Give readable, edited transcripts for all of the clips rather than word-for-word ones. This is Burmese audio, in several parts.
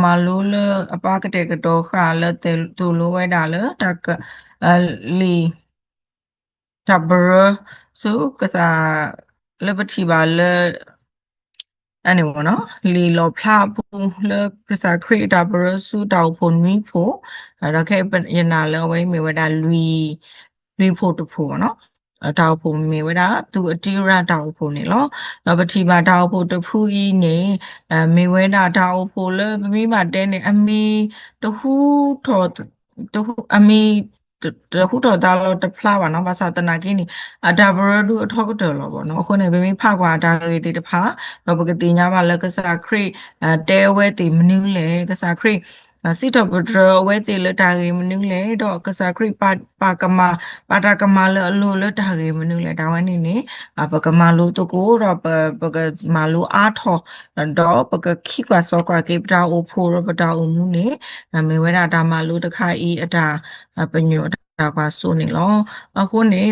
ma lo le apa kete kedo kha le tu lo we da le tak li tabra su kasa le bati ba le အဲ့နေပေါ့နော်လီလောဖလာပူလကစားခရီတာဘရဆူတောက်ဖို့နွီးဖို့ရခဲယနာလဝဲမေဝဒလူဖို့တဖို့နော်တောက်ဖို့မေဝဒသူအတီရတောက်ဖို့နေလောပတိပါတောက်ဖို့တဖူးကြီးနေမေဝဒတောက်ဖို့လမိမတဲနေအမီတခုထော်တခုအမီတခုတော်သားလို့တဖလာပါနော်ဘာသာတနာကင်းနေအဒါဘရဒူအထောက်တော်လို့ပေါ့နော်အခုနေမိဖကွာဒါရီတေတဖာတော့ပကတိညာမလကစားခရိတဲဝဲတိမနူးလေကစားခရိစစ်တော့ဘဒရဝဲတိလတာရီမနူးလေတော့ကစားခရိပါကမပါတာကမလအလိုလတာရီမနူးလေဒါဝဲနေနေပကမလိုတကိုတော့ပကမလိုအားထောတော့ပကခိကွာစောကွာကေပတာအိုဖိုရပတာအိုမူနေမေဝဲတာဒါမလိုတခါဤအတာပညောတာကွာဆိုနေလောအခုနေ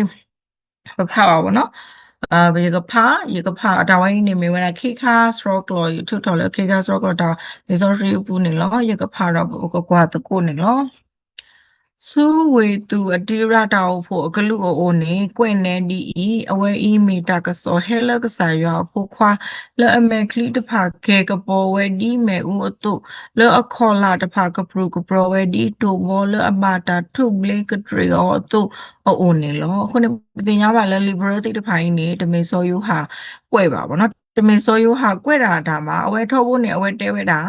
ပဖပါဘောနော်ယေကဖာတာဝိုင်းနေမေဝနာခိခါစရောကလောယူထုထော်လေခိခါစရောကတာဒီဆိုရီပူနေလောယေကဖာတော့ကွာတကိုနေလောဆူဝေတူအတိရတာဖို့ကလူအိုနေကွင့်နေဒီအဝဲအီမီတာကစောဟဲလကဆာရွာဖို့ခွာလဲအမေကလီတဖာကေကပေါ်ဝဲဒီမဲဦးအတုလဲအခေါ်လာတဖာကပရူကပရဝဲဒီတူဘောလဲအဘာတာထုဘလေကထရီအောအတုအိုနေလောခုနေတင်ရပါလဲ liberal တဖာင်းနေတမေစောယူဟာကွဲပါဗောနော်တမေစောယူဟာကွဲတာဒါမှာအဝဲထောက်ဖို့နေအဝဲတဲဝဲတာ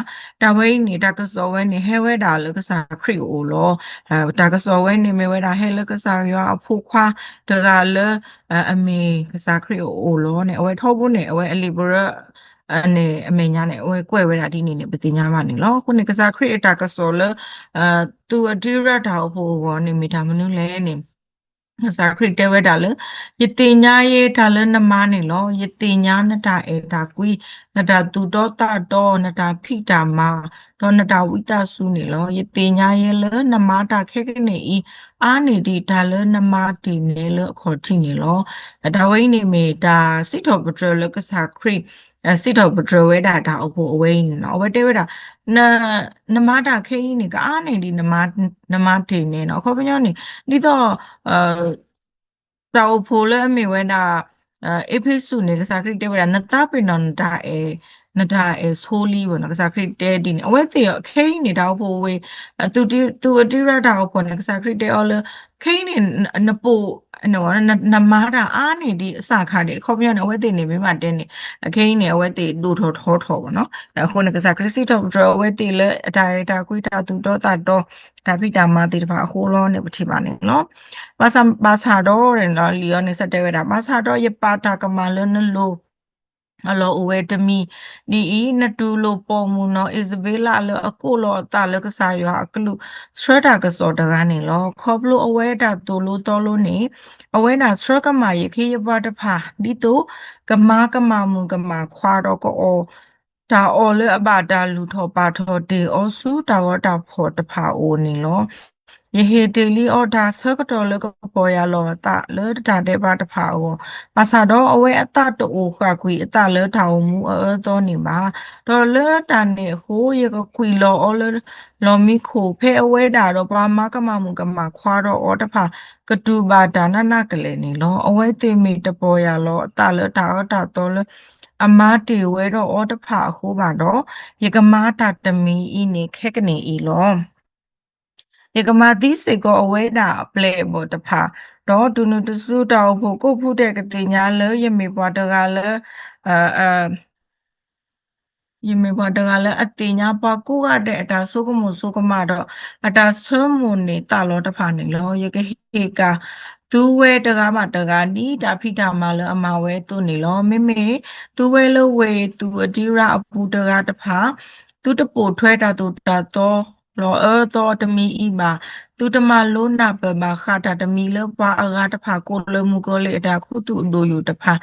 တဝဲနေတာကစောဝဲနေဟဲဝဲတာလဲကစားခရီအိုလောတာကစောဝဲနေမေဝဲတာဟဲလဲကစားရွာအဖို့ခွာတကလဲအမေကစားခရီအိုလောနေအဝဲထောက်ဖို့နေအဝဲအလီဘရအနေအမေညာနဲ့အဝဲကွဲဝဲတာဒီနေနေပတိညာမနေလောခုနေကစားခရီတာကစောလဲသူအဒီရတာဖို့ဘောနေမိတာမနုလဲနေစာခရစ်တဲဝဲတာလေယတိညာယေဒါလနမနေလောယတိညာနတာအေဒါကွီနတာသူတော့တတော့နတာဖိတာမတော့နတာဝိတဆုနေလောယတိညာယေလနမတာခဲကနေဤအာနေဒီဒါလနမတီနေလခေါ်တိနေလောဒါဝိနေမေဒါစိတော်ပထရလကစာခရစ်စိတော်ပထရဝဲတာဒါအဖို့အဝဲနေနော်အဝဲတဲဝဲတာနမတာခဲကြီးနေကအာနေဒီနမတီနေနော်ခေါ်ပညောနေဒီတော့တောက်ဖို့လဲအမေဝဲတာအေဖိစုနေကစားခရစ်တဲဝဲတာနတာပင်နော်နတာဆိုလီဘောနော်ကစားခရစ်တဲဒီအဝဲသေးအခိနေတောက်ဖို့ဝေသူအတိရတာဘောနော်ကစားခရစ်တဲအော်လဲခိနေနပိုနော်နမာတာအာနေဒီအစခါတဲ့ခေါ်ပြနေအဝဲသေးနေမိမတဲနေအခင်းနေအဝဲသေးဒူထောဘောနော်အခုနကစားခရစ်စီတော့အဝဲသေးလဲအတာကွီတာသူတော့တာတော့ဒါဖိတာမသေးတပါအခိုးလောနေပတိပါနေနော်ဘာသာတော့ရနော်လီယောနေစတဲ့ဝဲတာဘာသာတော့ယပါတာကမလနလိုအလောအဝဲတမီဒီအီနတူလိုပေါ်မူနော်အစ္စဘေးလာလအကိုလောတာလကစားရွာအကလူစရတာကစောတကနေလောခေါပလိုအဝဲတာတိုလိုတော်လိုနေအဝဲတာစရကမာယခေယဘတဖာဒီတိုကမာမူကမာခွာတော့ကောတာအော်လေအဘာတာလူထောပါထောတေအောစုတာဝတာဖောတဖာအိုနေလောယဟေတေလီအော်ဒါဆကတော်လကပေါ်ရလောတာလေတာတဲ့ပါတဖာအောပါစာတော့အဝဲအတတိုခါကွီအတလေထောင်မူတော့နေပါတော်လေတာနေဟိုရကကွီလောအော်လေလောမီခိုဖဲအဝဲတာတော့ပါမကမမူကမခွာတော့အော်တဖာကတူပါဒါနကလေးနေလောအဝဲတေမီတပေါ်ရလောအတလေတာတော့လေအမတေဝဲတော့အော်တဖာဟိုးပါတော့ယကမာတာတမီဤနေခက်ကနေဤလောယကမာတိစေကောအဝဲတာအပလေဘောတဖာတော့ဒုနုတစုတောက်ဖို့ကိုဖုတဲ့ကတိညာလဲယမေပွားတကလဲယမေပွားတကလဲအတိညာပွားကိုကတဲ့အတာဆုကမှုဆုကမတော့အတာဆွမုန်နေတာလောတဖာနေလောယကဟေကာသူဝဲတကားမတကားနီတာဖိတာမလအမဝဲသူနေလောမေသူဝဲလဝဲသူအဒီရာအပူတကားတဖာသူတပိုထွဲတာသူတာတော့လောတော့တမီဤပါသူတမလုံးနာပဘာခတာတမီလပွားအကားတဖာကိုလမှုကိုလေအတာခုသူအလိုယူတဖာ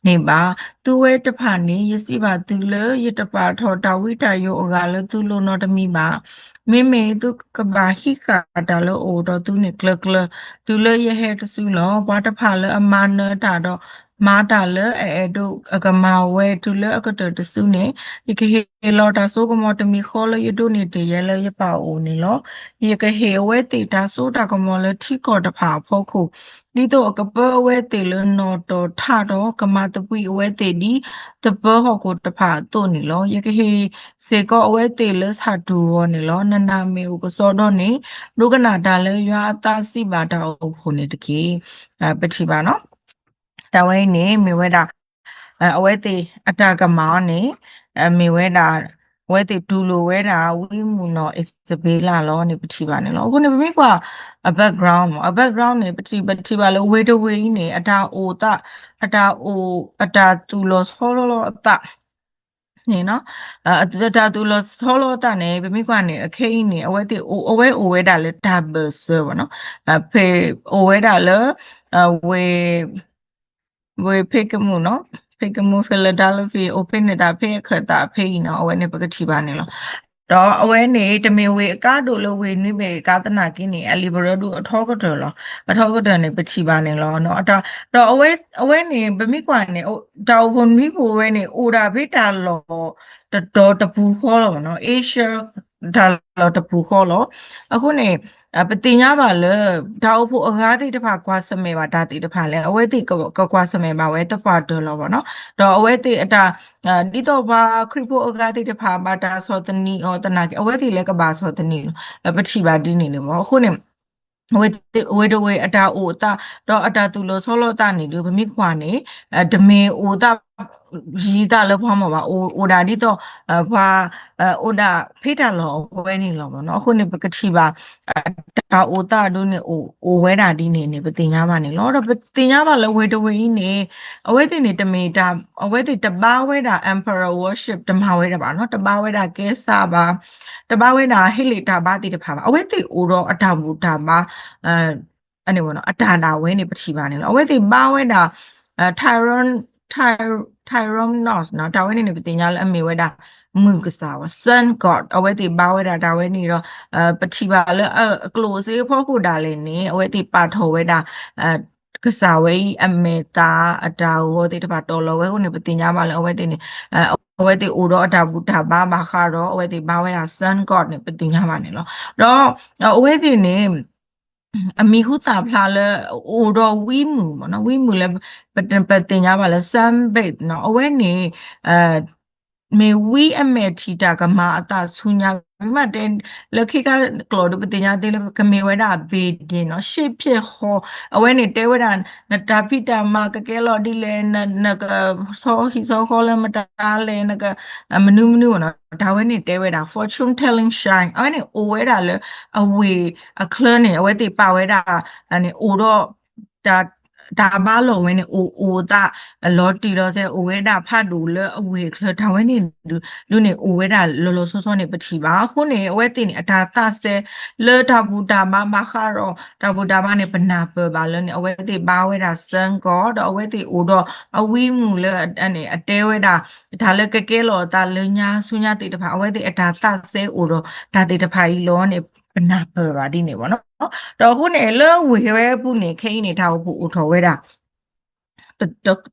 နေပါသူဝဲတဖာနေရစီပါသူလေရတပါထောတာဝိတာယောအကားလေသူလုံးတော့တမီပါမေသူကဘာဟိကာတာလောအိုတော့သူနေကလသူလေရဟဲတဆူလောဘာတဖာလေအမနတာတော့ မာတာလအဲဒုအကမာဝဲတူလအကတတဆုနေယကဟေလောတာဆိုကမောတမီခေါ်လယဒုနေတရဲလယပါအိုနေလောယကဟေဝဲတေတာဆိုတာကမောလထီကောတဖာဖောခုဒီတော့ကပဝဲတေလနော်တော်ထတော့ကမာတပွီဝဲတေဒီတပဟောကိုတဖာတို့နေလောယကဟေစေကောဝဲတေလစာတူရောနေလောနနာမေကိုစောတော့နေဒုကနာတာလဲရွာတာစီပါတာဖို့နေတကေပတိပါနော်တဝဲနေမေဝဲတာအဝဲတေအတာကမောင်းနေမေဝဲတာဝဲတေဒူလိုဝဲတာဝိမူနော်အစဘေးလာလောနေပတိပါနေလောအခုနေမိကွာa background နေပတိပါလောဝဲတဝဲနေအတာအိုတာအတာတူလောဆောလောအတာနေနော်အတာတူလောဆောလောတာနေမိကွာနေအခိနေအဝဲတေအဝဲအိုဝဲတာလေ double ဆိုပါနော်ဖေအိုဝဲတာလေဝဲဖိကမှုနော်ဖိကမှုဖိလဒါလဖီအိုပင်နေတာဖိခတာဖိနော်အဝဲနေပကတိပါနေလောတော့အဝဲနေတမေဝေအကားတို့လိုဝေနွိပေကာသနာကင်းနေအလီဘရဒုအထောကတော်လောအထောကတော်နေပတိပါနေလောနော်တော့အဝဲနေဗမိကွာနေတောက်ဘုံမိဖို့ဝဲနေအိုဒါဖိတာလောတော်တပူခေါ်လောနော်အေရှာဒါလောတပူခေါ်လောအခုနေပတင်ရပါလေဒါအဖို့အကားတိတဖာကွာစမေပါဒါတိတဖာလဲအဝဲတိကွာစမေပါဝဲတဖာတော်လောပေါ့နော်တော့အဝဲတိအတာဒီတော့ဘာခရစ်ဖို့အကားတိတဖာဘာတာဆောတနီဩတနာကေအဝဲတိလဲကဘာဆောတနီပတိပါဒီနေလို့ပေါ့အခုနေဝေဒဝေအတာအိုတာတော့အတာသူလို့ဆောလောတာနေလို့ဗမိခွာနေဒမေအိုတာရီတာလည်းဖွားမှာပါအိုဒါဒီတော့ဘာအိုဒါဖေးတာလောဝဲနေလောပေါ့နော်အခုနေပကတိပါတာအိုတာတို့နေအိုဝဲတာဒီနေပတင်냐ပါနေလောတော့ပတင်냐ပါလဲဝေဒဝေကြီးနေအဝဲတင်နေတမေတာအဝဲတင်တပါဝဲတာ emperor worship တမဝဲတာပါနော်တပါဝဲတာကဲစာပါတပါဝဲတာဟိလေတာပါတိတဖာပါအဝဲတင်အိုတော့အတာဘူတာပါအနေဘောနော်အတာတာဝဲနေပတိပါနေလောအဝဲတင်ပါဝဲတာTyrannos နော်ဒါဝဲနေပတင်냐လဲအမေဝဲတာမူကစားဝ sun god အဝဲတိပါဝဲတာဒါဝဲနေတော့ပတိပါလဲclose ဖောခုဒါလဲနေအဝဲတိပါထောဝဲတာကစားဝဲအမေတာအတာဝတိတပါတော်လောဝဲခုနေပတင်냐ပါလဲအဝဲတိနေအဝဲတိအိုတော့အတာဘူတာဘာမခါတော့အဝဲတိပါဝဲတာ sun god နေပတင်냐ပါနေလောတော့အဝဲတိနေအမီဟုတာဖလာလဲအိုတော့ဝီမူမနော်ဝီမူလဲပတင်냐ပါလဲ sun bait နော်အဝဲနေမေဝီအမေတီတာကမာအတာဆုညာမတဲ့လခိကကလောဒပတင်냐တဲ့လကမေဝဲတာဘေဒီနော်ရှေ့ဖြစ်ဟောအဝဲနေတဲဝဲတာနတာဖိတာမကကဲလော်ဒီလဲနကဆောဟီဆောခေါ်လဲမတာလဲနကမနုနော်ဒါဝဲနေတဲဝဲတာ fortune telling shine အဝဲနေအိုဝဲတာလဲအဝေအခလနေအဝဲတိပါဝဲတာအနေအိုတော့ဒါဘာလို့ဝင်းနေအိုတာလော်တီတော့ဆဲအိုဝဲတာဖတ်တူလဲအဝေခလဒါဝဲနေလူနေအိုဝဲတာလောဆောဆောနေပတိပါခုနေအဝဲတင်နေအတာတဆဲလေတာဘူတာမခါရောတာဘူတာမနေပနာပပါလဲနေအဝဲတိပါဝဲတာစန်ကောတော့အဝဲတိအိုတော့အဝီးမူလဲအနေအတဲဝဲတာဒါလဲကဲကဲလောတာလညာဆုညာတိတဖာအဝဲတိအတာတဆဲအိုတော့ဒါတိတဖာကြီးလောနေပနာပပါဒီနေပေါ့နော်တော့ခုနေလဲဝေဝဲပုနေခိနေထားဖို့အိုထော်ဝဲတာ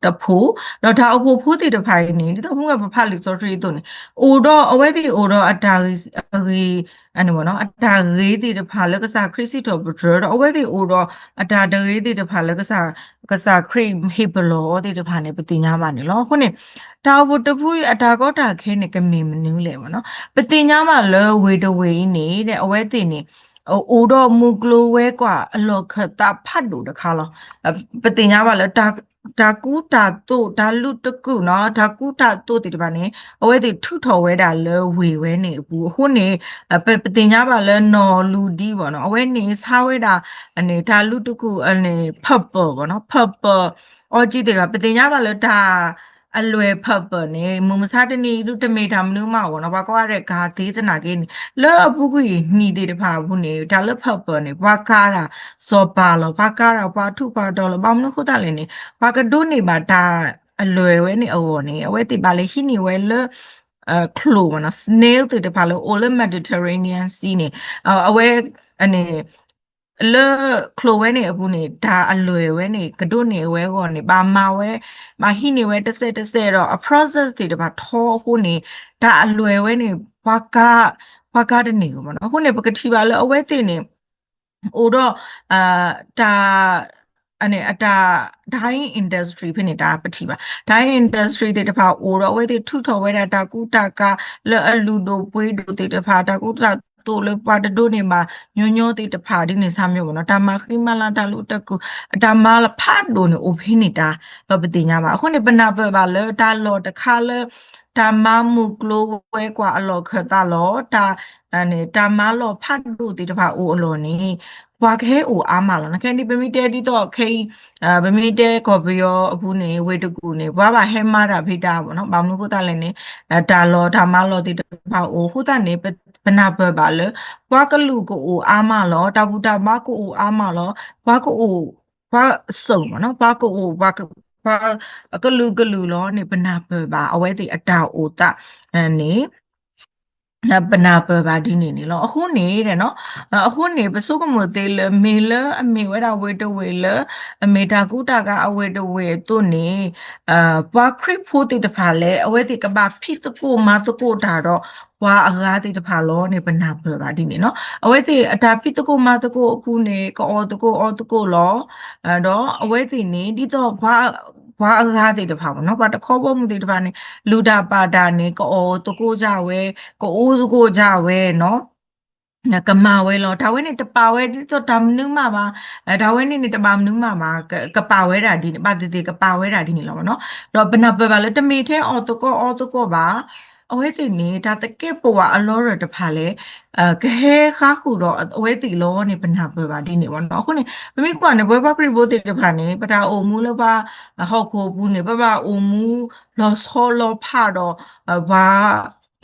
တဖိုးတော့ဒါအဖိုးဖိုးတီတဖိုင်နေတော့မှုကပဖလိစောထရီတုန်အိုတော့အဝဲတီအိုတော့အတာရီအဲ့နော်နော်အတာရေးတီတဖာလကစားခရစ်စီတော်ဘဒရတော့အဝဲတီအိုတော့အတာတရေးတီတဖာလကစားခရစ်ဟေဘလောတီတဖာနေပတိညာမနေလောခုနေတာဘတဖူးအတာကောတာခဲနေကမေမနူးလေပေါ့နော်ပတိညာမလောဝေတဝေနေတဲ့အဝဲတီနေအိုတော့မူကလိုဝဲกว่าအလောခတာဖတ်လို့တခါလောပတိညာမလောဒါကူတာတို့ဒါလူတကူနော်ဒါကူတာတို့ဒီပါနေအဝဲဒီထုထော်ဝဲတာလဲဝေဝဲနေဘူးအခုနေပတင်냐ပါလဲနော်လူဒီပေါ့နော်အဝဲနေစားဝဲတာအနေဒါလူတကူအနေဖတ်ပေါ်ပေါ့နော်ဖတ်ပေါ်အော်ကြည့်တယ်ပတင်냐ပါလဲဒါအလွယ်ဖတ်ပေါ်နေမူမစားတနီလူတမေတာမနုမပေါ့နော်ဘာကွာတဲ့ဂါသေးသနာကိနေလောအပုကွေညီသေးတဖာဘူးနေဒါလဲဖတ်ပေါ်နေဘာကားတာစောပါလောဘာကားတာဘာထုပါတော်လောဘာမနုခုတလည်းနေဘာကဒုနေပါဒါအလွယ်ဝဲနေအော်နေအဝဲတိပါလေဟိနေဝဲလခလိုမနော် snail တေတဖာလို့ all mediterranean sea နေအဝဲအနေ le clowe ne abu ne da alwe we ne kadu ne we go ne ba ma we ma hi ne we tse ro a process de ba tho hu ne da alwe we ne ba ka de ne go ma no hu ne ba ka thi ba le awe te ne o do da အနေအတာဒိုင်း industry ဖြစ်နေတာပတိပါဒိုင်း industry တွေတဖာအိုတော့ဝဲတွေထုထော်ဝဲတာတကူတကလအလူတို့ပွေးတို့တွေတဖာတကူတတိုလပါတတို့နေမှာညညောတွေတဖာဒီနေစားမျိုးပေါ့နော်ဒါမှခရီမလာတလူတကူဒါမှဖတ်တို့နေအိုဖိနေတာပတိညာပါအခုနေပနာပပါလေဒါလောတခါလေဒါမှမူကလိုဝဲကွာအလောခတာလောဒါအနေဒါမှလောဖတ်တို့တွေတဖာအိုအလောနေဘွားခဲအိုအားမလားနခဲဒီပမီတဲဒီတော့ခဲပမီတဲကော်ပီယောအခုနေဝေတကူနေဘွားပါဟဲမာတာဖိတာပေါ့နော်ဘောင်နုကိုတလည်းနေဒါလောဒါမလောဒီတဖာအိုဟူတာနေပနာပပါလေဘွားကလူကိုအိုအားမလောတာဘူးတာမကိုအိုအားမလောဘွားကိုအိုဘွားစုံပေါ့နော်ဘွားကိုအိုဘွားကလူလောနေပနာပပါအဝဲတိအတာအိုတာနေပနာပပါဒီနေနေလောအခုနေတဲ့နော်အခုနေပစုကမသေးလမေလအမေဝဲတာဝဲတဝဲလအမေတာကုတာကအဝဲတဝဲတုနေပွားခရစ်ဖို့တိတဖာလဲအဝဲတိကဘာဖိတကိုမတကိုတာတော့ဝါအကားတိတဖာလောနေပနာပပါဒီနေနော်အဝဲတိအတာဖိတကိုမတကိုအခုနေကောတကိုလောတော့အဝဲတိနေဒီတော့ဘာအကားတိတဖာပေါ့နော်ဘာတခေါ်ဖို့မတိတဖာနေလူတာပါတာနေကောတကိုကြဝဲကိုကြဝဲနော်ကမာဝဲလောဒါဝဲနေတပါဝဲဒီတော့ဒါမနုမှာပါဒါဝဲနေတပါမနုမှာပါကပါဝဲတာဒီပါတေကပါဝဲတာဒီနေလောပါနော်တော့ဘနာပပါလဲတမီထဲအော်တကောပါအဝဲစီနေဒါတကက်ပွားအလောရတဖာလဲကဟဲခါခုတော့အဝဲစီလောနေဘနာပပါဒီနေပေါ့နော်ခုနေမမိကွာနေဘွဲဘကရီဘိုတေတဖာနေပတာအိုမူလပါဟောက်ခိုဘူးနေပပအိုမူလောဆောလောဖာတော့ဘာ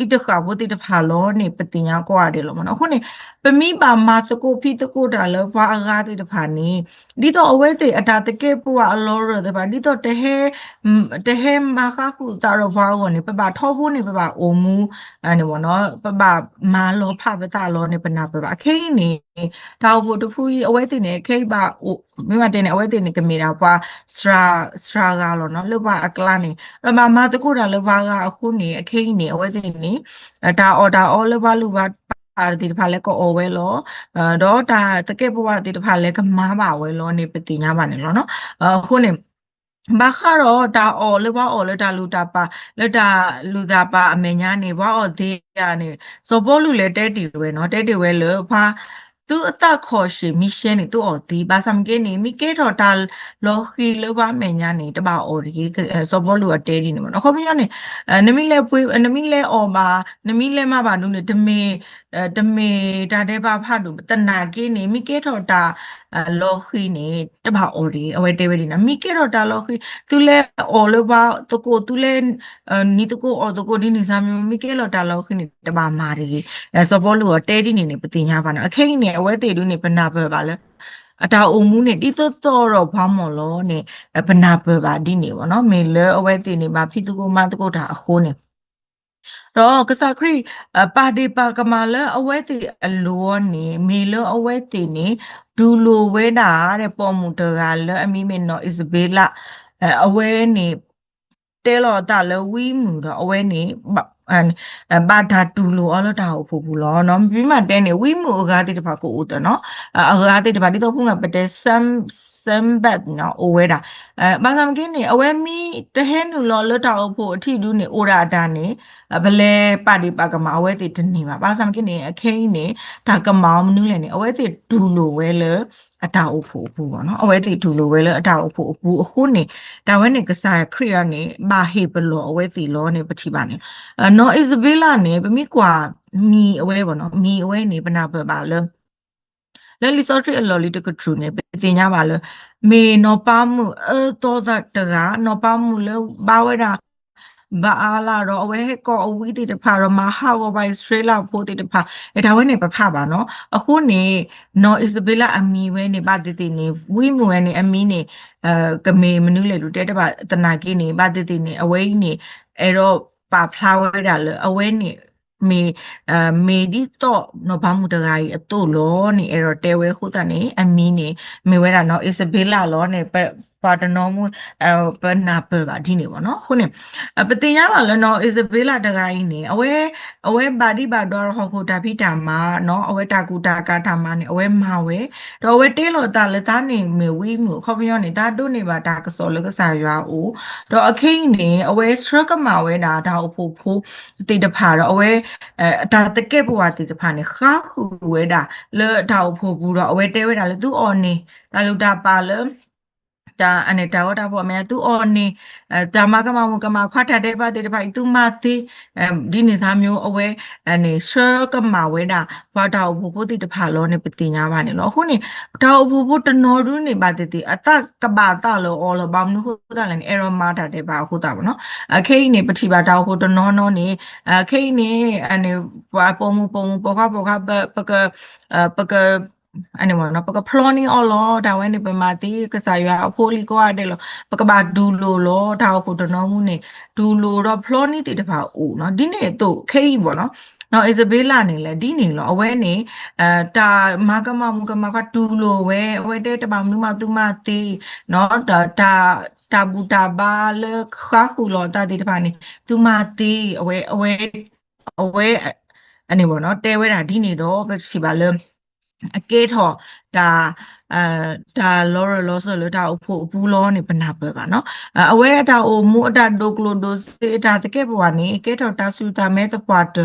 ဣတခါဘုတိတဖာလောနေပတိညာကွာတယ်လို့မနော်ခုနေပမိပါမာစကိုဖိတကိုတာလောဘာအကားတိတဖာနေဒီတော့အဝဲတေအတာတကဲပူအလောရတဲ့ပါဒီတော့တဟဲမာခခုတာရောဘာကိုနေပပထောဖို့နေပပအိုမူအနေဘောနော်ပပမာလောဖပတာလောနေပနာပပအခိနေဒါဖို့တဖူးအဝဲတေနေခိပါမိမတင်နေအဝဲတေနေကမီတာပွားစရာကလောနော်လောပါအကလာနေရမမာတကိုတာလောဘာကအခုနေအခိနေအဝဲတေနေဒါအော်လောပါလူပါအာဒီတဖာလဲကောအော်ဝဲလောတော့ဒါတကယ်ဘဝဒီတဖာလဲကမားပါဝဲလောနေပတိညာပါနေလောနော်ခုနေဘာခါတော့ဒါအော်လေဘာအော်လေဒါလူတာပါလေဒါလူတာပါအမေညာနေဘာအော်သေးရနေစောပေါ်လူလဲတဲတီဝဲနော်တဲတီဝဲလေဘာသူအတခေါ်ရှိမီရှဲနေသူအော်ဒီဘာစမ်ကေနေမိကေတော့ဒါလောခီလေဘာမေညာနေတပါအော်ဒီစောပေါ်လူအတဲတီနေမနော်ခေါ်ပြရနေနမီလဲပွေးနမီလဲအော်ပါနမီလဲမပါနုနေတမေဒါတဲ့ဘာဖတ်လို့တနာကေနေမိကေတော့ဒါလောခီနေတပါအော်ဒီအဝဲတဲဝဲဒီနာမိကေတော့ဒါလောခီသူလဲအော်လို့ပါတကိုသူလဲနီတကိုအော်တကိုဒီနေစားမျိုးမိကေတော့ဒါလောခီနေတပါမာဒီစောပေါ်လူတဲဒီနေပတိညာပါနော်အခိနေအဝဲတေလူနေပနာပဲပါလဲအတာအုံမှုနဲ့ဒီတော့တော့ဘာမော်လောနဲ့ပနာပဲပါဒီနေပေါ့နော်မေလဲအဝဲတေနေပါဖိတကိုမတကိုဒါအခိုးနေတော့ကစားခရီပါဒီပါကမာလအဝဲတီအလောနေမေလအဝဲတီနေဒူလိုဝဲတာတဲ့ပေါ်မူတကလအမီမေနော်အစ်ဘေလာအဝဲနေတဲလောတာလဝီမူတော့အဝဲနေဘာသာတူလိုအလတာကိုဖို့ဘူးလောနော်ပြီးမှတဲနေဝီမူအကားတိတဖာကိုဦးတနော်အကားတိတဖာဒီတော့ခုငါပတဲစမ်ဘတ်နော်အဝဲတာဘာသာမကင်းနေအဝဲမီတဟဲနူလောလတာကိုဖို့အထီတူနေအိုရာတာနေဘလဲပါဒီပါကမအဝဲတိတနေပါဘာသာမကင်းနေအခင်းနေဒါကမောင်မနူးလည်းနေအဝဲတိဒူလိုဝဲလေအတာအဖို့ဘူးပေါ့နော်အဝဲတိဒူလိုဝဲလေအတာအဖို့ဘူးအခုနေဒါဝဲနေကစားခရီးရနေဘာဟေဘလောအဝဲတိလောနေပတိပါနေနော်အစ်ဘီလာနေပမိကွာမီအဝဲပေါ့နော်မီအဝဲနေပနာပါလေလဲလီဆော့ထရီအလော်လီတကထရူနေပတင်ညာပါလေမေနော်ပါမှုတော့တကနော်ပါမှုလဲဘာဝဲတာဘာအားလာတော့အဝဲကောအဝီးတိတဖာတော့မဟာဝဘိုင်စထရေလာဖို့တိတဖာဒါဝဲနေပဖပါနော်အခုနေနော်အစ်ဘီလာအမီဝဲနေပါတိတိနေဝီမူဝဲနေအမီနေကမေမနူးလေလူတဲတပါတနာကိနေပါတိတိနေအဝဲနေအဲ့တော့ပါဖလာဝဲတာလေအဝဲနေ me me di to no ba mu da ga yi a to lo ni error te we khu ta ni a mi ni me we da no Isabella lo ni pa da no mu pa na pa ba di ni bo no khu ni pa tin ya ba lo no Isabella da ga yi ni awe ba di ba do ho khu ta phi ta ma no awe ta ku ta ka ta ma ni awe ma we do awe te lo ta le ta ni me we mu kho pyo ni ta do ni ba ta ka so le ka sa ywa u do a khin ni awe stra ka ma we da o pho pho ti da pha do awe ဒါတကယ်ဘဝတည်တဖာနေခါခုဝဲတာလဲဒါဖို့ဘူးတော့အဝဲတဲဝဲတာလဲသူအော်နေဒါလို့ဒါပါလဲဒါအနေတာဝတာပေါ့အမေသူအော်နေဒါမကမမကမခွတ်ထတဲ့ပါတဲ့တဖာသူမသေးဒီနေစားမျိုးအဝဲအနေရှောကမဝဲတာဘာတာဖို့ဖို့တည်တဖာလောနေပတိညာပါနေလောအခုနေဒါဖို့ဖို့တနော်ဒူးနေပါတဲ့အတကဘာတလောအော်လောဘာမနုခုတာလည်းအေရောမာတာတဲ့ပါခုတာပေါ့နော်အခိနေပတိပါတာဖို့တနော်နော်နေခိနေအနေပုံမှုပေါ်ခပကပကအနေမနော်ပကဖလောနီအော်လောဒါဝဲနေပမာတီကစားရအဖိုးလီကိုအတဲ့လောပကဘာဒူလိုလောဒါကိုတနော်မှုနေဒူလိုတော့ဖလောနီတီတဖာဦးနော်ဒီနေ့တော့ခိပေါ့နော်နော် Isabella နေလေဒီနေလောအဝဲနေတာမကမမကမကတူလိုဝဲအဝဲတဲ့တပောင်နုမသူမတီနော်တာဘူတာဘာလခါခုလောတာဒီတဖာနေသူမတီအဝဲအနေပေါ့နော်တဲဝဲတာဒီနေတော့ပဲရှိပါလဲအကဲထော်ဒါဒါလောဆိုလို့ဒါအဖို့အပူလောနေပနာပဲပါနော်အဝဲဒါအိုမူအတာဒိုကလိုဒိုစေဒါတကဲဘဝနေအကဲထော်တာဆူတာမဲတပွားတ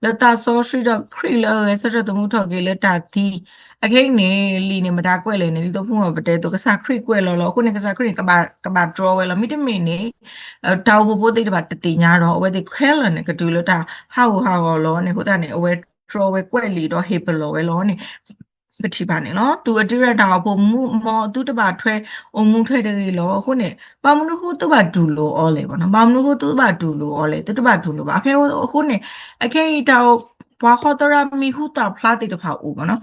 လတာဆောရှိတော့ခရီလောရဲစရတမှုထော်ကေလတာတီအခိနေလီနေမတာကွဲ့လေနေဒီတော့ဖုံးမပတဲတော့ကစားခရီကွဲ့လောခုနေကစားခရီကဘာဒရောဝဲလောမိတမီနေတောက်ဖို့တိတ်တပါတတိညာတော့အဝဲဒီခဲလနေကတူလတာဟာလောနေခုတာနေအဝဲ draw ဝဲကွဲ့လီတော့ hip လောဝဲလောနေပတိပါနေနော်သူအတိရတာဖို့မူမောသူတပါထွဲအုံမှုထွဲတယ်လောခုနေပါမနုခုသူပါဒူလိုအော်လေပေါ့နော်ပါမနုခုသူပါဒူလိုအော်လေသူတပါဒူလိုပါအခဲခုနေအခဲတောဘွာခေါ်တရမီခုတာဖလာတိတဖာဦးပေါ့နော်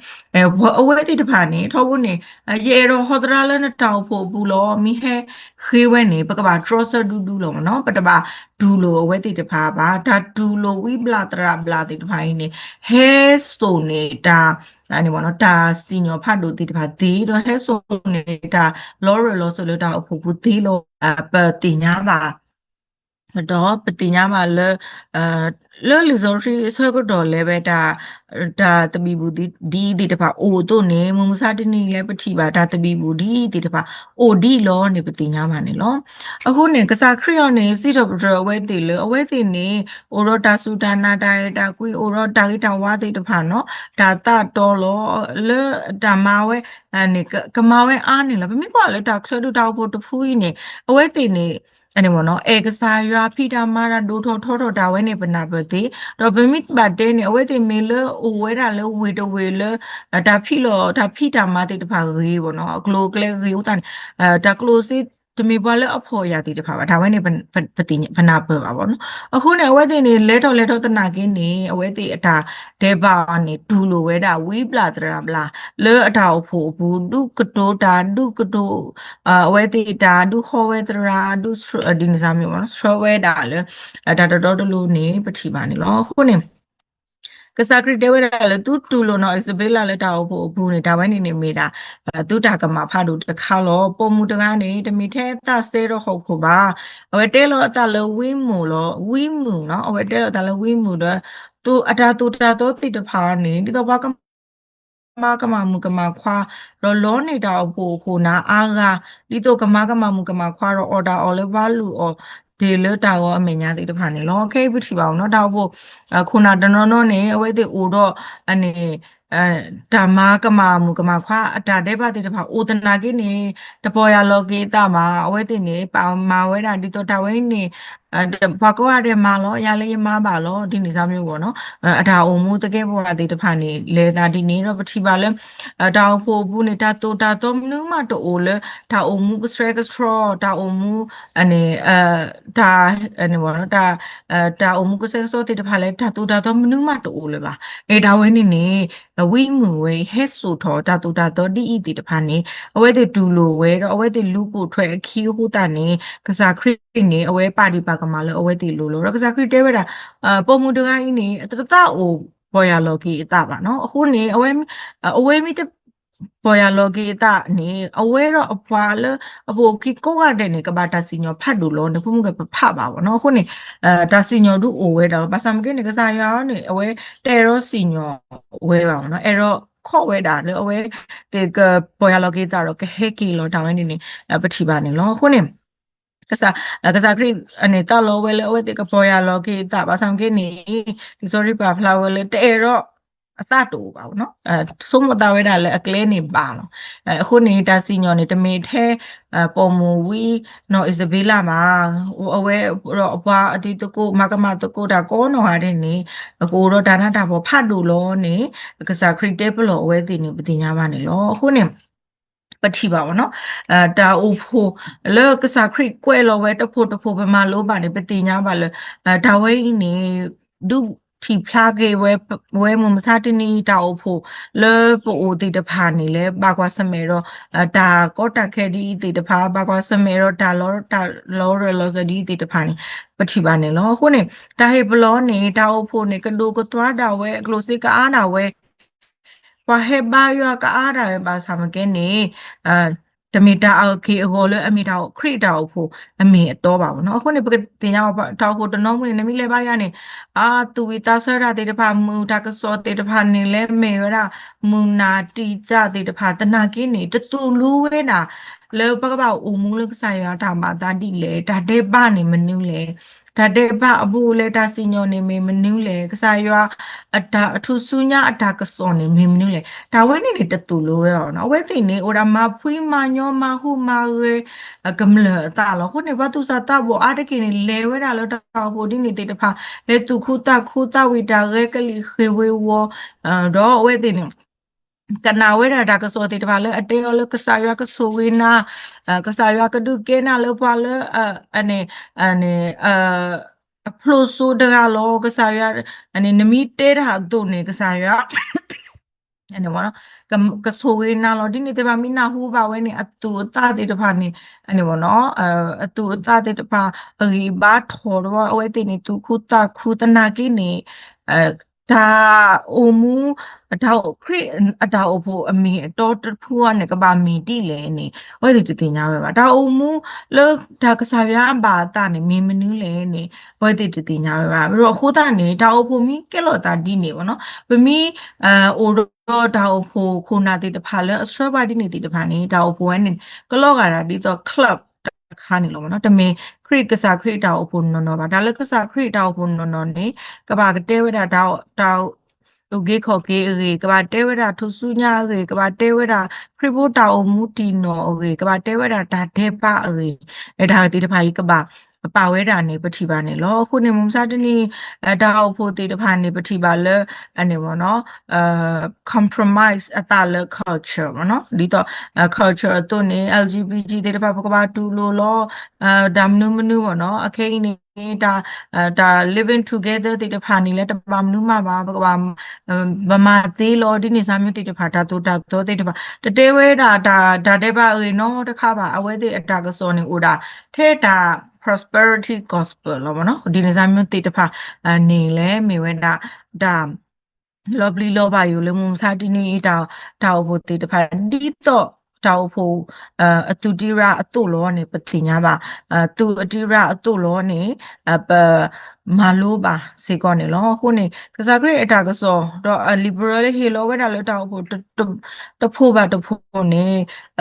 အဝဲတိတဖာနေထောဘူးနေရေရောဟောတရလည်းနဲ့တောက်ဖို့ဘူးလောမိဟဲခေဝဲနေပကပါ trosser ဒူလောနော်ပတပါဒူလိုအဝဲတိတဖာပါဒါဒူလိုဝိဘလာတရဘလာတိတဖာနေဟဲဆိုနေတာအနေပေါ့နော်ဒါစီညောဖတ်လို့တိတဖာဒီတော့ဟဲဆိုနေတာလောရလောဆိုလို့ဒါအဖို့ဘူးဒီလောပတိညာပါတော့ပတိညာမှာလဲလူစုံရှိဆကတော့လဲပဲဒါတပီဘူးဒီတဖာအိုတို့နေမမစားတနေလဲပတိပါဒါတပီဘူးဒီတဖာအိုဒီလောနေပတိညာမှာနေလောအခုနေကစားခရီးယောနေစီတော့အဝဲတီလဲအဝဲတီနေအိုရောတာဆူတာနာတာကွေအိုရောတာဂီတာဝါတိတဖာနော်ဒါတတော်လောလဲဒါမာဝဲအနေကမာဝဲအားနေလားဘမိကလည်းဒါဆွဲတူတောက်ဖို့တဖူးကြီးနေအဝဲတီနေအနေမနော်ဧကစားရွာဖိတာမာရာဒိုထောဒါဝဲနေပနာပတိတော့ဗမိဘတ်တဲနေအဝဲတိမေလအိုဝဲတာလဲဝေတဝေလဒါဖိတာမာတိတဖာရေးပေါ့နော်ဂလိုကလေးရေးဥတန်ဒါကလိုစစ်တမေပါလဲအဖို့ရတိတဖာပါဒါဝဲနေပတိပနာပပါပေါ့နော်အခုနေအဝဲတိနေလဲတော့တနာကင်းနေအဝဲတိအတာဒေဘာနေဒူလိုဝဲတာဝီပလာတရာဘလာလဲအတာဖို့ဘူးဒုကတိုတာဒုကတိုအဝဲတိတာဒုဟောဝဲတရာဒုဒီနေစားမျိုးပေါ့နော်ဆွဲဝဲတာလဲဒါတော်တလူနေပတိပါနေလောခုနေကစားခရစ်တဲဝဲတာလဲသူတူလို့နော် Isabella လဲတာဖို့ဘူးနေဒါဝဲနေမိတာသူတာကမှာဖားလို့တခါလောပုံမှုတကားနေတမီထဲတဆဲတော့ဟုတ်ခုပါအဝဲတဲလောအတလဲဝင်းမူနော်အဝဲတဲလောအတလဲဝင်းမူတော့သူအတာတူတာတော့တိတဖာနေဒီတော့ဘာကကမမူကမခွာလောနေတာဖို့ခုနာအားကဒီတော့ကမမူကမခွာတော့ order all value or ဒီလတာရောအမေညာတိတဖာနေလောခေပတိပါအောင်เนาะတောက်ဖို့ခုနာတနော်နေအဝဲတိအိုတော့အနေဓမ္မကမမူကမခွာအတာတဲ့ပါတိတဖာအိုတနာကိနေတပေါ်ရလောကေတာမှာအဝဲတိနေပါမာဝဲတာဒီတော့တဝဲနေဘာကောရတဲ့မာလောရလေးမာပါလောဒီနေစားမျိုးပေါ့နော်အတာအုံမှုတကယ်ပေါ်တာတိတဖာနေလေတာဒီနေတော့ပတိပါလဲတာဖို့ဘူးနေတာတော့မနုမတော့လေတာအုံမှုစထရက်စထရောတာအုံမှုအနေဒါအနေပေါ့နော်ဒါအုံမှုကစစောတိတဖာလဲတာတော့မနုမတော့လေပါဒါဝဲနေ we mu we he so tho ta tu ta to di I ti ta pha ni awe ti tu lo we ro awe ti lu po thwe khi hu ta ni kasa khri ni awe pa di pa ka ma lo awe ti lo lo ro kasa khri te we da po mu de ga I ni ta ta o ပေါ်ရလော်ဂီအတပါနော်အခုနေအဝဲမိတပေါ်ရလော်ဂီအတနေအဝဲတော့အဖွာလအပိုကီကိုကတဲ့နေကဘာတာစီညောဖတ်လို့လောနေဖုမှုကဖတ်ပါဘောနော်အခုနေတာစီညောတို့အိုဝဲတော့ဘာစံမကိနေကစားရောနေအဝဲတဲရောစီညောဝဲပါဘောနော်အဲ့တော့ခေါ်ဝဲတာလေအဝဲတေကပေါ်ရလော်ဂီကြတော့ကဟဲကီလောတောင်းနေပတိပါနေလောအခုနေkasa kri ane ta lo wele owe te ka poya lo ki ta ba sam ke ni di sorry pa fla wele te ro အစတူပါဘူးเนาะဆုံးမသားဝဲတာလည်းအကလဲနေပါလောအခုနေတာစီညောနေတမေထဲပေါ်မူဝီနော်အစ်ဇဘေလာမှာအဝဲတော့အပွားအတီတကိုမကမတကိုတာကောနော်ဟာတဲ့နေအကိုတော့ဒါနတာပေါ်ဖတ်လို့လောနေကစားခရစ်တေဘလောအဝဲတည်နေပတိညာပါနေလောအခုနေပတိပါဘောနော်တာအိုဖိုလောကစားခရစ်ကွဲလောဝဲတဖို့ပမာလို့ပါနေပတိညာပါလေဒါဝဲနေဒုတီဖလာကေဝဲမမစားတနီတာအိုဖိုလေပိုတီတဖာနေလေဘာကွာစမဲတော့ဒါကောတာခဲဒီတီတဖာဘာကွာစမဲတော့ဒါလောစဒီတီတဖာနေပတိပါနေလောခုနေတာဟေဘလောနေတာအိုဖိုနေကဒိုကသွားတာဝဲကလိုစစ်ကအားနာဝဲဘာဟေဘာယောကအားတာဘာသာမကဲနေတမီတာအော်ကေအကိုလည်းအမီတာကိုခရစ်တာကိုဖို့အမီအတော့ပါဘောနော်အခုနေပကတင်ရပါတောက်ဖို့တနောမနေနမီလဲပါရနေသူဝီတာဆရာတေတဖာမူတာကစောတေတဖာနေလဲမေရမူနာတီကြတေတဖာတနာကင်းနေတတူလူဝဲနာလေပကပါဦးမူလကဆိုင်ရတာမှာတာတိလေဒါတဲ့ပနေမနူးလေဒါတဲ့ပအဘူလေတာစီညောနေမေမနူးလေကစားရအတာအထုစုညာအတာကစောနေမေမနူးလေဒါဝဲနေတတူလိုပဲနော်ဝဲသိနေအိုဒါမဖွီးမညောမဟုမရေကမလတာလောခုနေဘသူစာတာဘောအားတကိနေလဲဝဲတာလောတာဟိုဒီနေတေတဖာလေသူခုတာဝီတာရဲကလီခေဝေဝတော့ဝဲသိနေကနာဝဲတာကစောတေတပါလေအတေောလကစားရကဆိုဝေနာကစားရကဒုကေနာလောပါလေအနေအဖလိုဆိုတကလောကစားရအနေနမီတဲတာဒုနေကစားရအဲ့နော်ကဆိုဝေနာလောဒီနေတပါမိနာဟူပါဝဲနေအတူအတာတေတပါနေအဲ့ဘောနော်အတူအတာတေတပါရီဘာထော်တော့အဝဲတေနေသူခုတနာကိနေဒါအိုမူအတောက်ခရစ်အတောက်ဖို့အမီအတော်တဖူကနေကဘာမီတိလဲနေဝဲတိတင်ညာပဲပါဒါအိုမူလောဒါကစားရအပါတာနေမင်းမနူးလဲနေဝဲတိတင်ညာပဲပါပြီးတော့ခိုးတာနေဒါအိုဖို့မီကဲလော်တာဒီနေပေါ့နော်ပမီအိုတော့ဒါအိုဖို့ခိုနာတိတဖာလဲအစထရဘာဒီနေတိတဖာနေဒါအိုဖို့ကနေကလော့ကတာဒီတော့ club ခါနေလို့ပေါ့နော်တမင်ခရစ်ကစားခရစ်တာဖို့နော်ပါဒါလည်းကစားခရစ်တာဖို့နော်နေကဘာကတဲဝဲတာတောက်လူကေခေါ်ကေရေကဘာတဲဝဲတာထူဆူညာရေကဘာတဲဝဲတာခရစ်ဘိုတာအမူတီနော်ရေကဘာတဲဝဲတာဒါဒေပါရေအဲ့ဒါတိတဖာကြီးကဘာပါဝဲတာနေပတိပါနေလောခုနေမုံစားတနီဒါအဖို့တိတဖာနေပတိပါလဲအနေပေါ့နော်compromise အတလဲ culture ပေါ့နော်ဒီတော့ culture တို့နေ LGBT တိတဖာကဘာတူလို့လောဒါမနုပေါ့နော်အခိနေဒါ living together တိတဖာနေလဲတပါမနုမှာပါကဘာဗမာသေးလောဒီနေစားမျိုးတိတဖာဒါတော့တိတဖာတတဲဝဲဒါတဲ့ပါအေနော်တခါပါအဝဲတိအတာကစောနေဦးတာထဲတာ prosperity gospel လောပေါ့နော်ဒီနေစားမျိုးတိတဖာနေလဲမေဝဲဒါ lovely လောပါယူလေမုံစားတီနေတာဖို့တိတဖာဒီတော့တောက်ဖို့အတူတိရအတုလောနေပတိညာပါသူအတိရအတုလောနေပမာလိုပါစေကောနေလောခုနေကစားခရအတာကစောတော့ liberal ဟေလောဝဲတာလောတောက်ဖို့တဖို့ပါတဖို့နေ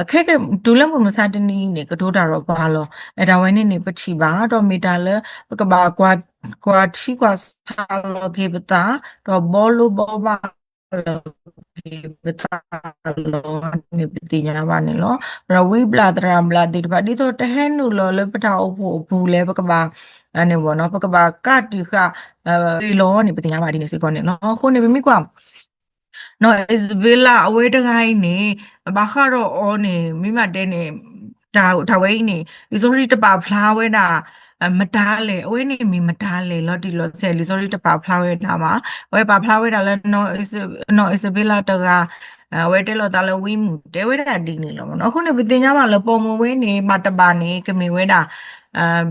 အခက်ဒူလမမစားတနီနေကတိုးတာတော့ဘာလောအဲ့ဒါဝဲနေပတိပါတော့မီတာလကဘာကွာတီကွာဆာလောကေပတာတော့ဘောလိုဘောပါဘတာလောနေပတိညာပါနေလောရဝိဘလာတရမ်လာဒီပါဒီတော့တဟဲနူလောလပတာအဖို့ဘူးလဲပကဘာအနေဘောနော်ပကဘာကတိခဒီလောနေပတိညာပါဒီနေစီကောနေလောခုနေမိကွာနော်အစ်ဘလာအဝဲတခိုင်းနေဘာခါတော့အောနေမိမတဲနေဒါဝဲနေဒီဆိုရီတပါဖလားဝဲတာ medale we ni mi medale lo di lo se li sorry ta pa flower da ma we pa flower da le no Isabella ta ga we te lo ta le wi mu te we da di ni lo no khu ni bi tin nya ma lo po mu we ni ma ta ba ni ke mi we da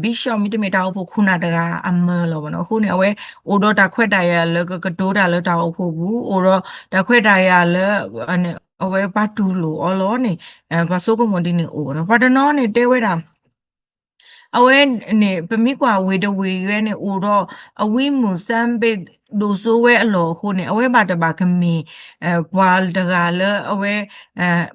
bishop mi te mi ta ho khu na da ga a ma lo no khu ni we o do ta khwet da ya le ka do da le ta ho pho bu o do ta khwet da ya le ane we pa tu lo o lo ni ba so ko mo di ni o no pa da no ni te we da အဝဲနေပမိကွာဝေတဝေရွဲ့နေအိုတော့အဝိမူစမ်းပိဒိုဆိုဝဲအလောခုနေအဝဲပါတပါခမီဘွာတကလအဝဲ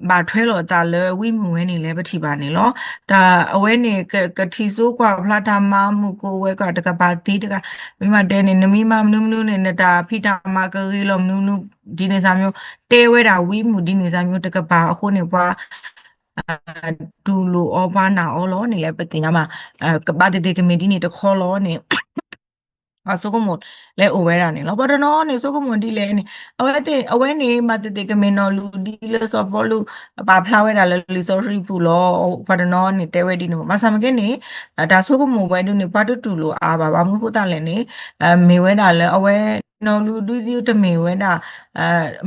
ဘာထွဲလောတာလဝိမူဝဲနေလဲပတိပါနေလောဒါအဝဲနေကတိဆိုးကွာဖလာတာမမှုကိုဝဲကတကပါတိတကမိမတဲနေနမိမမနုမနုနေနတာဖိတာမကလေးလောမနုနုဒီနေစာမျိုးတဲဝဲတာဝိမူဒီနေစာမျိုးတကပါအခုနေပွားဒူလိုအောဘာနာအောလောနေလဲပတင်ကမှာကဘာတေတေကမီဒီနေတခေါ်လောနေဆိုကမွန်လဲအိုဝဲတာနေလောပဒနောနေဆိုကမွန်ဒီလဲနေအဝဲနေမတတေကမင်နော်လူဒီလဲဆိုပေါ်လူပါဖလာဝဲတာလဲလီဆိုရီပူလောပဒနောနေတဲဝဲဒီနေမဆာမကဲနေဒါဆိုကမွန်ဝဲဒူနေပါတူတူလိုအာပါမှုခုတာလဲနေမေဝဲတာလဲအဝဲနော်လူဒူဒီတမေဝဲတာ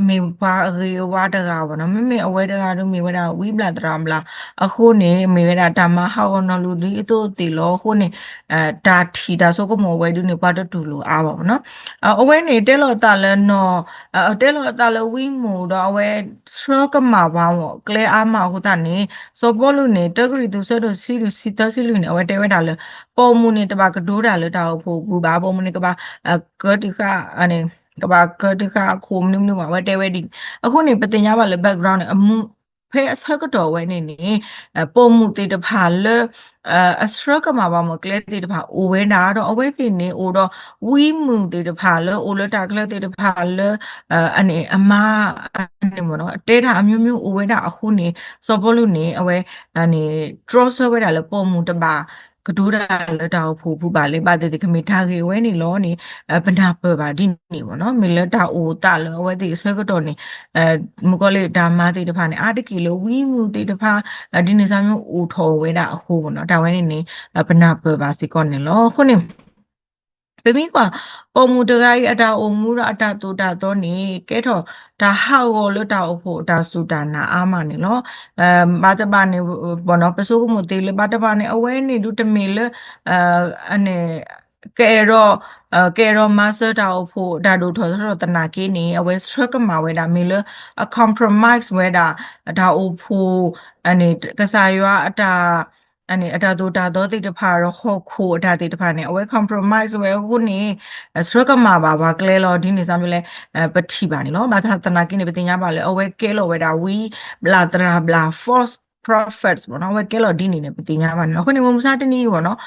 မေပါရေဝါတကာဘောနော်မေအဝဲတကာတို့မေဝဲတာဝီဘလာတရာမလားအခုနေမေဝဲတာဓမ္မဟောနော်လူဒီအတူတီလောခုနေဒါထီဒါဆိုကမွန်ဝဲဒူနေပါတူတူလိုအာပါနော်အဝဲနေတဲလောတာလဲနော်တဲလောတာလဲဝီမူတော့အဝဲစရကမှာပါမောကလဲအာမခုတာနေစောပေါ်လူနေတဂရီသူဆတ်တို့စီလူစီတစီလူနေအဝဲတဲဝဲတာလဲပေါ်မူနေတပါကဒိုးတာလဲတာဖို့ဘူးပါပေါ်မူနေကပါကတိကအနေကဘာကတိကခုမနုမနုမှာဝဲတဲဝဲဒီအခုနေပတင်ရပါလဲ background နဲ့အမှုဖဲအဆက်ကတော့ဝဲနေနေပုံမှုတေတဖာလဲအစရကမှာပါမကလဲတေတဖာအိုဝဲတာတော့အဝဲတင်နေအိုတော့ဝီမှုတေတဖာလဲအိုလတာကလဲတေတဖာလဲအနေအမအနေမနော်တဲတာအမျိုးမျိုးအိုဝဲတာအခုနေစောပေါ်လို့နေအဝဲအနေ draw ဆွဲဝဲတာလဲပုံမှုတပါကဒိုးတာလတာဖို့ဖူပါလေပါတဲ့ခမီထားကေဝဲနေလောနေပနာပပါဒီနေပေါ့နော်မီလတာအိုတာလောဝဲဒီဆွဲကတော့နေမကောလေဒါမာတိတဖာနေအာတကီလိုဝီမူတိတဖာဒီနေစာမျိုးအိုထော်ဝဲတာအခုပေါ့နော်ဒါဝဲနေနေပနာပပါစီကောနေလောခုနေပမီကွာပုံမူတကားကြီးအတာအုံမူရအတာတူတာတော့နေကဲတော့ဒါဟောက်ကိုလွတ်တာအဖို့ဒါစူတာနာအာမနေလောဘာတပါနေဘောနော်ပစိုးကမတေလဘာတပါနေအဝဲနေဒုတမီလအနေကဲတော့မဆာတာအဖို့ဒါတို့ထော်တော့တနာကင်းနေအဝဲစရကမှာဝဲဒါမီလအ compromise ဝဲဒါဒါအဖို့အနေကစားရွာအတာအနေအတာတူတာတော့တိတဖာတော့ဟော့ခိုအတာတိတဖာနေအဝဲ compromise ဝဲခုနေစရကမှာပါကလဲလောဒီနေစားမျိုးလဲပတိပါနေနော်ဘာသာတနာကိနေပတင်ရပါလဲအဝဲကဲလောဝဲဒါ we bla tra bla false prophets ဘောနော်ဝဲကဲလောဒီနေနေပတင်ရပါနော်ခုနေမမစားတနည်းဘောနော်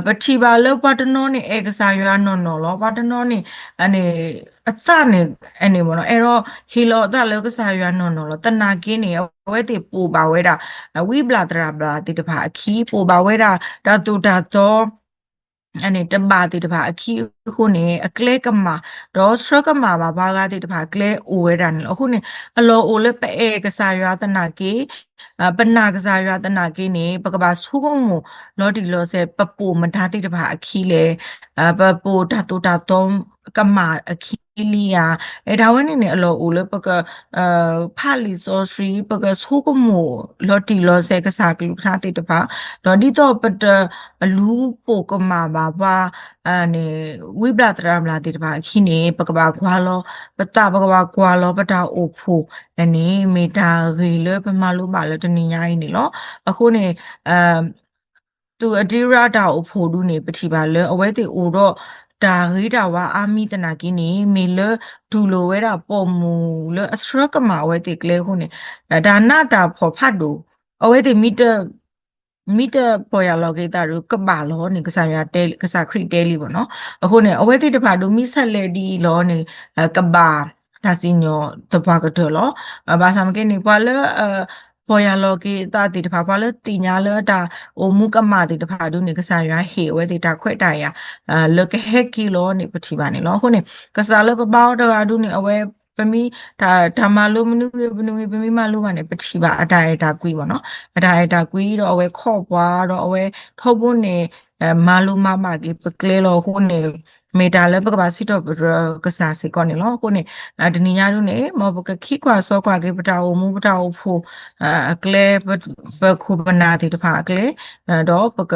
ပတိပါလောပတနောနေအေကစားရွာနော်နော်လောပတနောနေအနေအစနေအနေဘောနော်အဲ့တော့ဟီလောအတလောကစားရွာနော်နော်လောတနာကိနေဝဲတိပူပါဝဲတာဝိဘလာတရာဘလာတိတဖာအခီးပူပါဝဲတာဒါတူတာတော့အနေတပါတိတဖာအခီခုနေအကလဲကမှာတော့စရကမှာပါဘာကတိတဖာကလဲအိုဝဲတာနေအခုနေအလောအိုလဲပဲကစားရွာတနာကေပနာကစားရွာတနာကေနေပကပါဆူကုံလောဒီလောဆဲပပူမထားတိတဖာအခီလဲပပူတာတူတာတော့ကမှာအခီလီယာဒါဝဲနေနေအလောအိုလဲပကဖာလီဆိုစရီပကဆူကုံလောဒီလောဆဲကစားကလူထားတိတဖာလောဒီတော့ပတလူပိုကမှာပါအနေဝိပလာတရမလာတိတပါခိနေပကဘာခွာလောပတပကဘာခွာလောပတာအိုဖိုအနေမေတာရေလပမလိုပါလတနေညာနေလောအခုနေသူအဒီရာတာအိုဖိုဒူနေပတိပါလအဝဲတိအိုတော့ဒါရီတာဝါအာမီတနာကိနေမေလဒူလိုဝဲတာပေါ်မူလအစရကမှာဝဲတိကလေခုနေဒါနာတာဖော်ဖတ်တူအဝဲတိမီတာပေါ်ရလောကေတာရကဘာလောနေကစားရတဲကစားခရစ်တဲလီပေါ့နော်အခုနေအဝဲတိတဖာဒိုမီဆက်လေဒီလောနေကဘာဒါစညောတဘာကတော်လောဘာသာမကေနေပွာလပေါ်ရလောကေတာတိတဖာပွာလတင်ညာလတာအိုမုကမာတိတဖာဒိုနေကစားရဟေဝဲတိတာခွဲ့တာရလကဟက်ကီလောနေပတိပါနေလောအခုနေကစားလပပောတကဒိုနေအဝဲပမီဒါဓမ္မလိုမနုပနုပမီမလိုပါနဲ့ပတိပါအတာရတာကွီးပေါ့နော်အတာရတာကွီးတော့အဝဲခော့ပွားတော့အဝဲထုတ်ဖို့နေ မာလူမမကေပကလေလောခုနေမေတာလဲပကပါစီတော့ကစားစီကောနေလောခုနေတနီညာတို့နေမဘကခိကွာစောကွာကေပတာအိုမူပတာအိုဖိုအကလေပခုပနာတိတဖာအကလေတော့ပက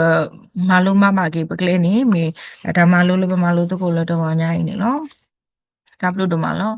မာလူမမကေပကလေနေမေဒါမာလူလပမာလူတကိုလတော့ညာနေလောဒါပလို့တော့မလော